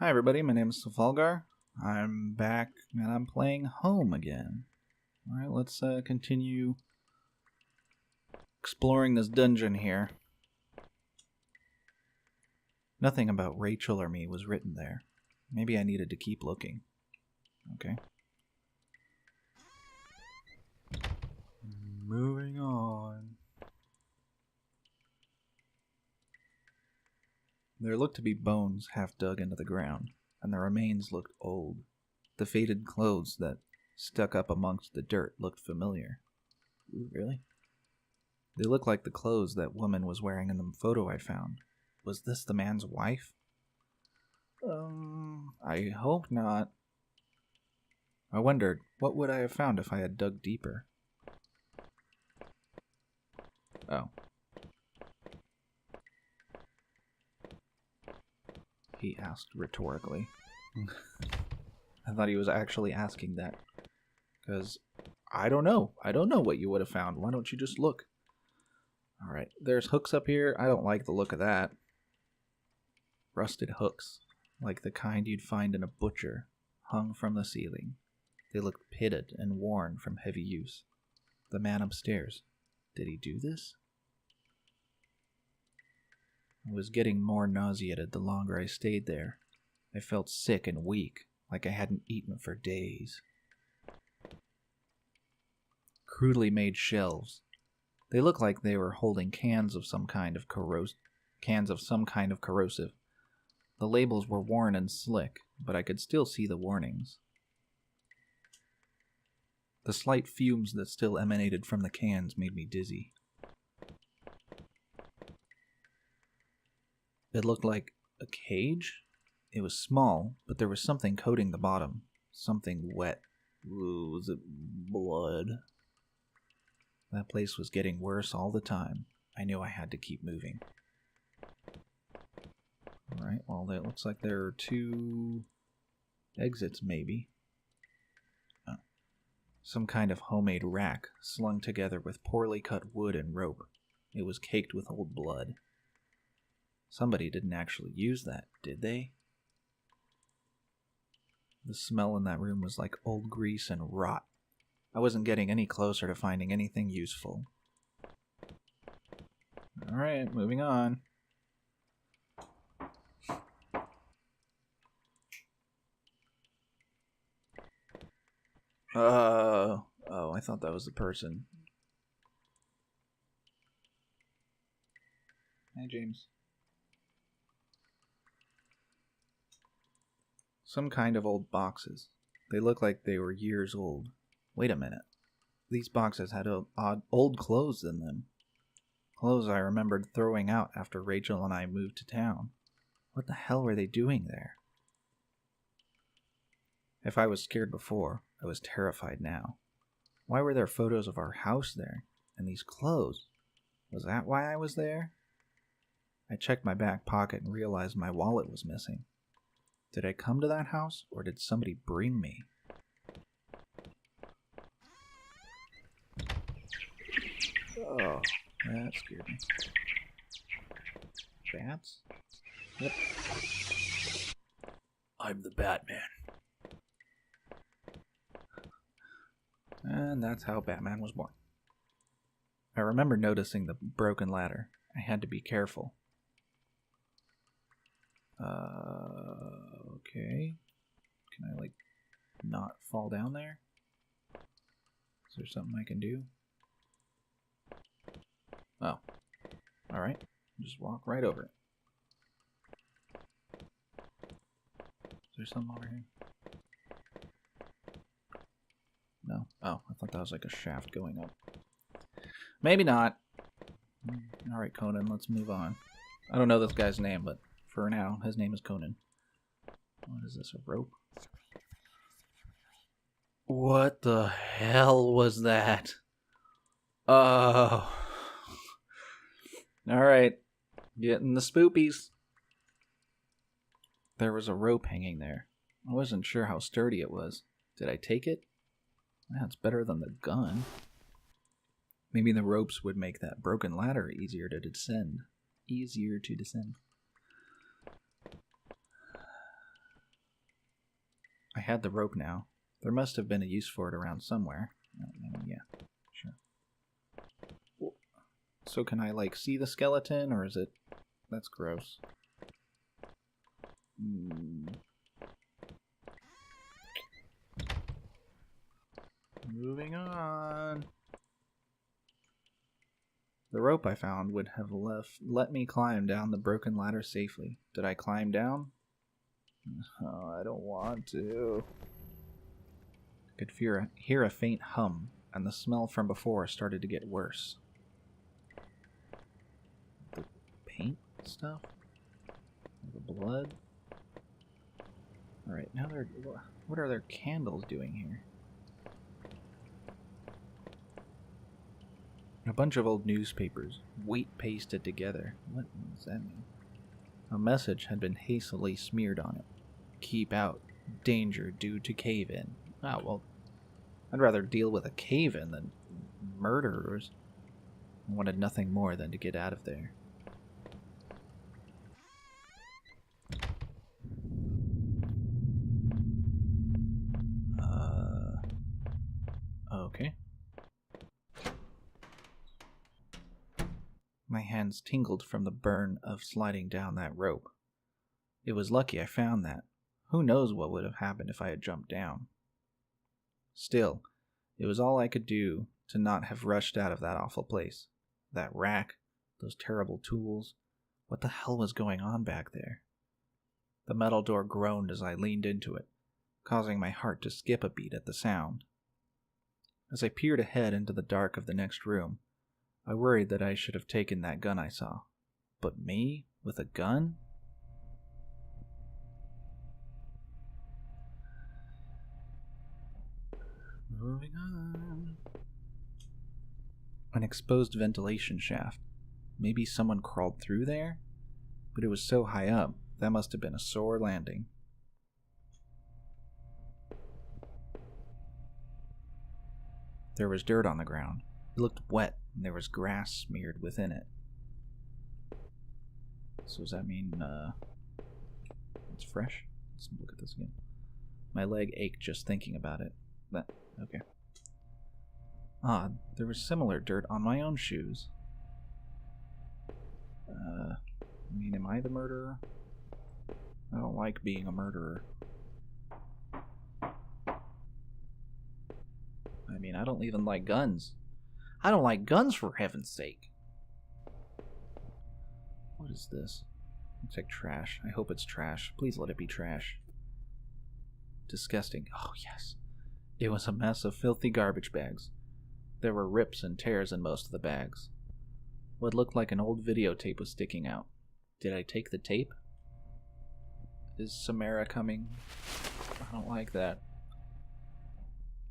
Hi everybody, my name is Salfalgar. I'm back and I'm playing Home again. Alright, let's continue exploring this dungeon here. Nothing about Rachel or me was written there. Maybe I needed to keep looking. Okay. Moving on. There looked to be bones half dug into the ground, and the remains looked old. The faded clothes that stuck up amongst the dirt looked familiar. Ooh, really? They looked like the clothes that woman was wearing in the photo I found. Was this the man's wife? I hope not. I wondered, what would I have found if I had dug deeper? Oh. He asked rhetorically. I thought he was actually asking that. Because I don't know. I don't know what you would have found. Why don't you just look? Alright, there's hooks up here. I don't like the look of that. Rusted hooks, like the kind you'd find in a butcher, hung from the ceiling. They looked pitted and worn from heavy use. The man upstairs. Did he do this? I was getting more nauseated the longer I stayed there. I felt sick and weak, like I hadn't eaten for days. Crudely made shelves. They looked like they were holding cans of some kind of corrosive. The labels were worn and slick, but I could still see the warnings. The slight fumes that still emanated from the cans made me dizzy. It looked like a cage. It was small, but there was something coating the bottom. Something wet. Ooh, was it blood? That place was getting worse all the time. I knew I had to keep moving. Alright, well, it looks like there are two exits, maybe. Oh. Some kind of homemade rack, slung together with poorly cut wood and rope. It was caked with old blood. Somebody didn't actually use that, did they? The smell in that room was like old grease and rot. I wasn't getting any closer to finding anything useful. Alright, moving on. Oh, I thought that was the person. Hi, James. Some kind of old boxes. They look like they were years old. Wait a minute. These boxes had odd old clothes in them. Clothes I remembered throwing out after Rachel and I moved to town. What the hell were they doing there? If I was scared before, I was terrified now. Why were there photos of our house there? And these clothes? Was that why I was there? I checked my back pocket and realized my wallet was missing. Did I come to that house, or did somebody bring me? Oh, that scared me. Bats? Yep. I'm the Batman. And that's how Batman was born. I remember noticing the broken ladder. I had to be careful. Okay. Can I, not fall down there? Is there something I can do? Oh. Alright. Just walk right over it. Is there something over here? No. Oh, I thought that was like a shaft going up. Maybe not. Alright, Conan, let's move on. I don't know this guy's name, but for now, his name is Conan. What is this, a rope? What the hell was that? Oh. Alright. Getting the spoopies. There was a rope hanging there. I wasn't sure how sturdy it was. Did I take it? That's better than the gun. Maybe the ropes would make that broken ladder easier to descend. had the rope now. There must have been a use for it around somewhere. Yeah, sure. So can I, like, see the skeleton, or is it... That's gross. Moving on. The rope I found would have let me climb down the broken ladder safely. Did I climb down? Oh, I don't want to. I could hear a faint hum, and the smell from before started to get worse. The paint stuff? The blood? Alright, now what are their candles doing here? A bunch of old newspapers, weight pasted together. What does that mean? A message had been hastily smeared on it. Keep out. Danger due to cave-in. Ah, well, I'd rather deal with a cave-in than murderers. I wanted nothing more than to get out of there. Okay. My hands tingled from the burn of sliding down that rope. It was lucky I found that. Who knows what would have happened if I had jumped down. Still, it was all I could do to not have rushed out of that awful place. That rack, those terrible tools. What the hell was going on back there? The metal door groaned as I leaned into it, causing my heart to skip a beat at the sound. As I peered ahead into the dark of the next room, I worried that I should have taken that gun I saw. But me? With a gun? Moving on. An exposed ventilation shaft. Maybe someone crawled through there? But it was so high up, that must have been a sore landing. There was dirt on the ground. It looked wet, and there was grass smeared within it. So does that mean, it's fresh? Let's look at this again. My leg ached just thinking about it. Okay. Odd, there was similar dirt on my own shoes. Am I the murderer? I don't like being a murderer. I don't even like guns. I don't like guns, for heaven's sake. What is this? Looks like trash. I hope it's trash. Please let it be trash. Disgusting. Oh, yes. It was a mess of filthy garbage bags. There were rips and tears in most of the bags. What looked like an old videotape was sticking out. Did I take the tape? Is Samara coming? I don't like that.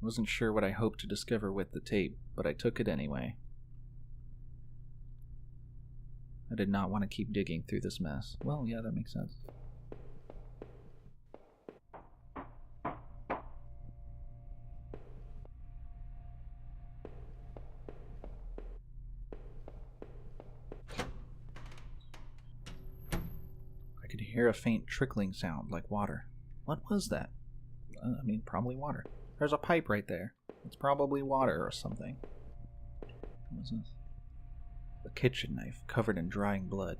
I wasn't sure what I hoped to discover with the tape, but I took it anyway. I did not want to keep digging through this mess. Well, yeah, that makes sense. I could hear a faint trickling sound like water. What was that? Probably water. There's a pipe right there. It's probably water or something. What was this? A kitchen knife covered in drying blood.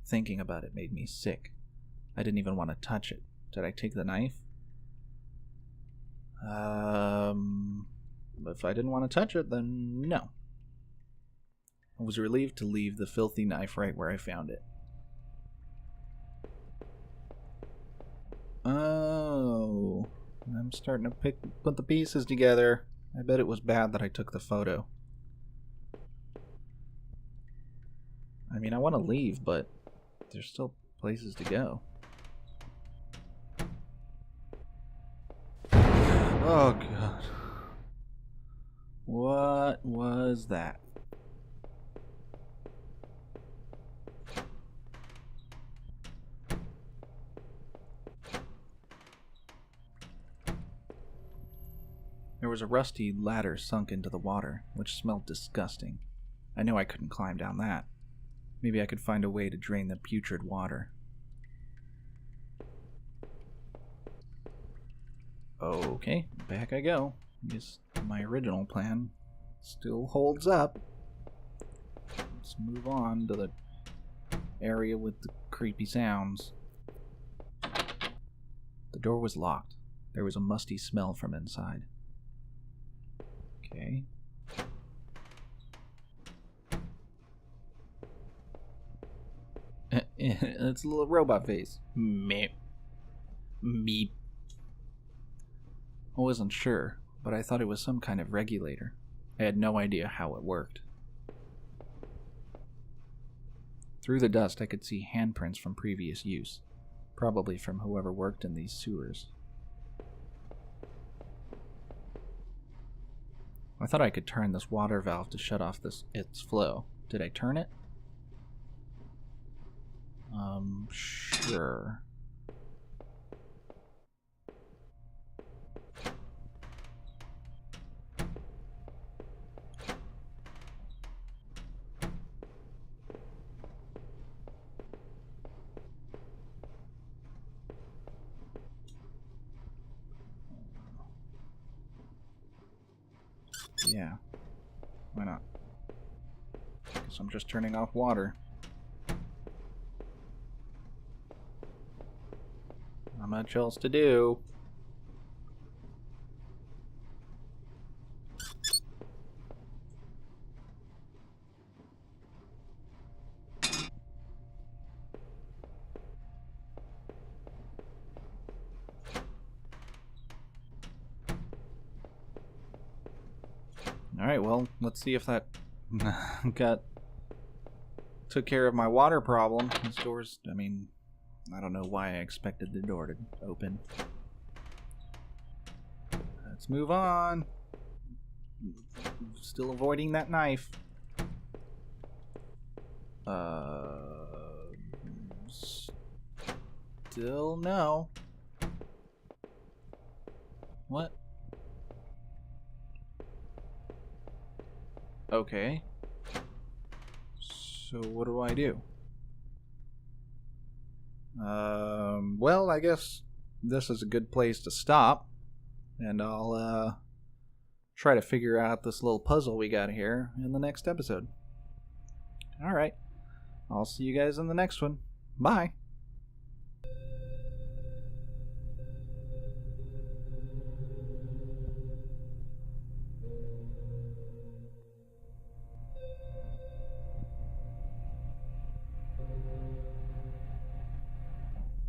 Thinking about it made me sick. I didn't even want to touch it. Did I take the knife? If I didn't want to touch it, then no. I was relieved to leave the filthy knife right where I found it. Oh, I'm starting to put the pieces together. I bet it was bad that I took the photo. I want to leave, but there's still places to go. Oh, God. What was that? There was a rusty ladder sunk into the water, which smelled disgusting. I knew I couldn't climb down that. Maybe I could find a way to drain the putrid water. Okay, back I go. I guess my original plan still holds up. Let's move on to the area with the creepy sounds. The door was locked. There was a musty smell from inside. Okay. It's a little robot face. Meep. Meep. I wasn't sure, but I thought it was some kind of regulator. I had no idea how it worked. Through the dust, I could see handprints from previous use, probably from whoever worked in these sewers. I thought I could turn this water valve to shut off its flow. Did I turn it? Sure. Yeah. Why not? Guess I'm just turning off water. Not much else to do. Alright, well, let's see if that took care of my water problem. This door's, I don't know why I expected the door to open. Let's move on. Still avoiding that knife. Still no. What? Okay. So what do I do? Well, I guess this is a good place to stop. And I'll, try to figure out this little puzzle we got here in the next episode. Alright. I'll see you guys in the next one. Bye.